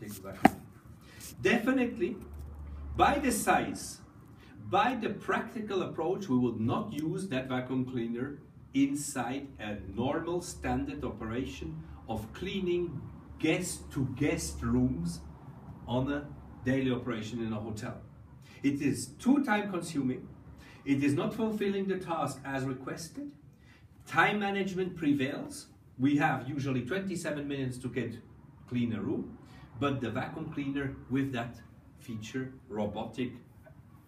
robotic vacuum. Definitely, by the size, by the practical approach, we would not use that vacuum cleaner inside a normal standard operation of cleaning guest-to-guest rooms on a daily operation in a hotel. It is too time consuming, it is not fulfilling the task as requested, time management prevails, we have usually 27 minutes to get clean a room, but the vacuum cleaner with that feature, robotic,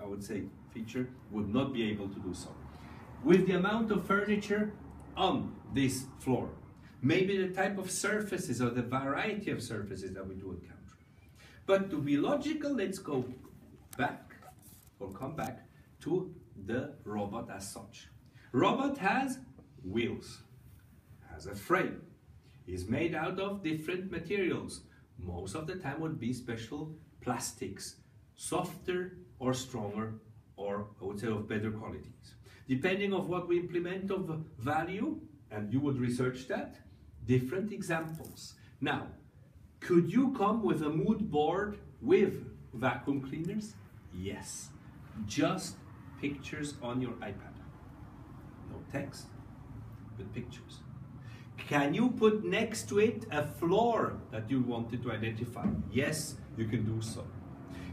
I would say, feature, would not be able to do so. With the amount of furniture on this floor, maybe the type of surfaces or the variety of surfaces that we do encounter. But to be logical, let's go back or come back to the robot as such. Robot has wheels, has a frame, is made out of different materials. Most of the time would be special plastics, softer or stronger, or I would say of better qualities. Depending on what we implement of value, and you would research that, different examples. Now, could you come with a mood board with vacuum cleaners? Yes. Just pictures on your iPad. No text, but pictures. Can you put next to it a floor that you wanted to identify? Yes, you can do so.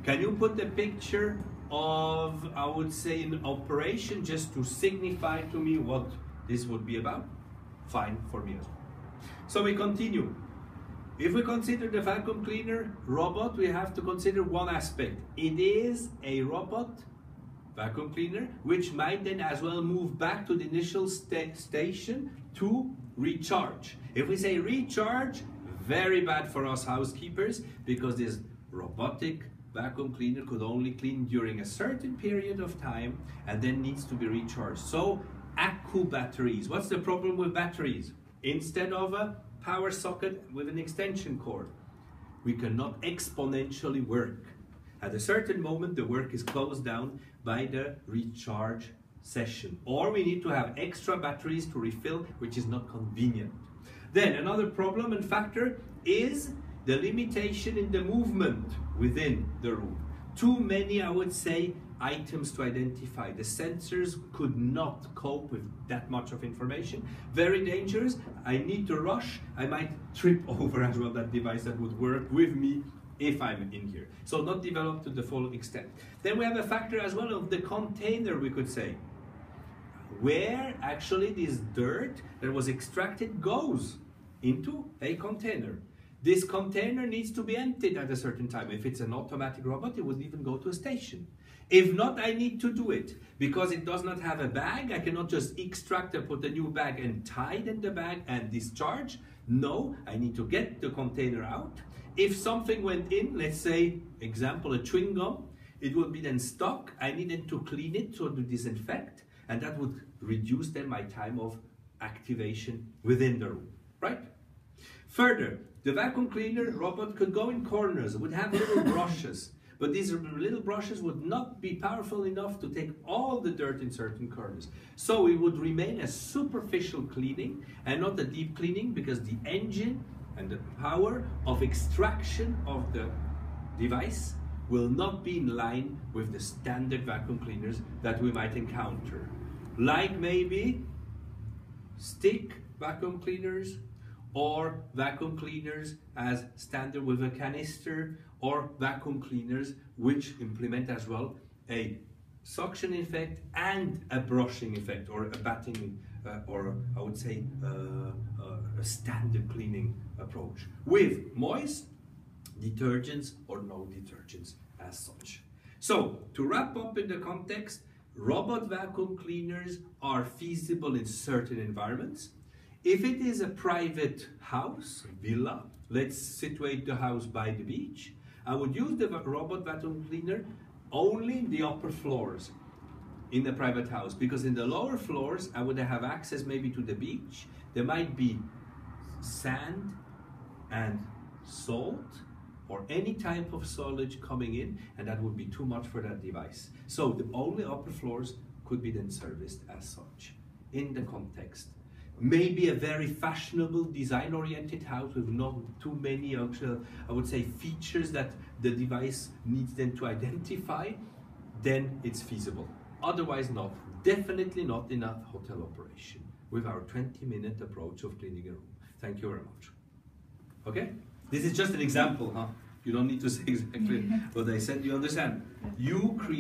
Can you put a picture of, I would say, an operation just to signify to me what this would be about? Fine for me as well. So we continue. If we consider the vacuum cleaner robot, we have to consider one aspect. It is a robot vacuum cleaner, which might then as well move back to the initial station to recharge. If we say recharge, very bad for us housekeepers, because this robotic vacuum cleaner could only clean during a certain period of time and then needs to be recharged. So accu batteries. What's the problem with batteries? Instead of a power socket with an extension cord, we cannot exponentially work. At a certain moment, the work is closed down by the recharge session, or we need to have extra batteries to refill, which is not convenient. Then another problem and factor is the limitation in the movement within the room. Too many, I would say, items to identify. The sensors could not cope with that much of information. Very dangerous. I need to rush. I might trip over as well that device that would work with me if I'm in here. So not developed to the full extent. Then we have a factor as well of the container, we could say, where actually this dirt that was extracted goes into a container. This container needs to be emptied at a certain time. If it's an automatic robot, it would even go to a station. If not, I need to do it. Because it does not have a bag, I cannot just extract and put a new bag and tie it in the bag and discharge. No, I need to get the container out. If something went in, let's say, example, a chewing gum, it would be then stuck. I needed to clean it to disinfect, and that would reduce then my time of activation within the room, right? Further, the vacuum cleaner robot could go in corners, would have little brushes, but these little brushes would not be powerful enough to take all the dirt in certain corners. So it would remain a superficial cleaning and not a deep cleaning, because the engine and the power of extraction of the device will not be in line with the standard vacuum cleaners that we might encounter. Like maybe stick vacuum cleaners, or vacuum cleaners as standard with a canister, or vacuum cleaners which implement as well a suction effect and a brushing effect, or a batting, or I would say a standard cleaning approach with moist detergents or no detergents as such. So to wrap up in the context, robot vacuum cleaners are feasible in certain environments. If it is a private house, villa, let's situate the house by the beach, I would use the robot vacuum cleaner only in the upper floors in the private house, because in the lower floors I would have access maybe to the beach. There might be sand and salt or any type of solid coming in, and that would be too much for that device. So the only upper floors could be then serviced as such in the context. maybe a very fashionable, design-oriented house with not too many actual, I would say, features that the device needs them to identify, then it's feasible. Otherwise not. Definitely not in a hotel operation with our 20-minute approach of cleaning a room. Thank you very much. Okay? This is just an example, huh? You don't need to say exactly what I said. You understand? You create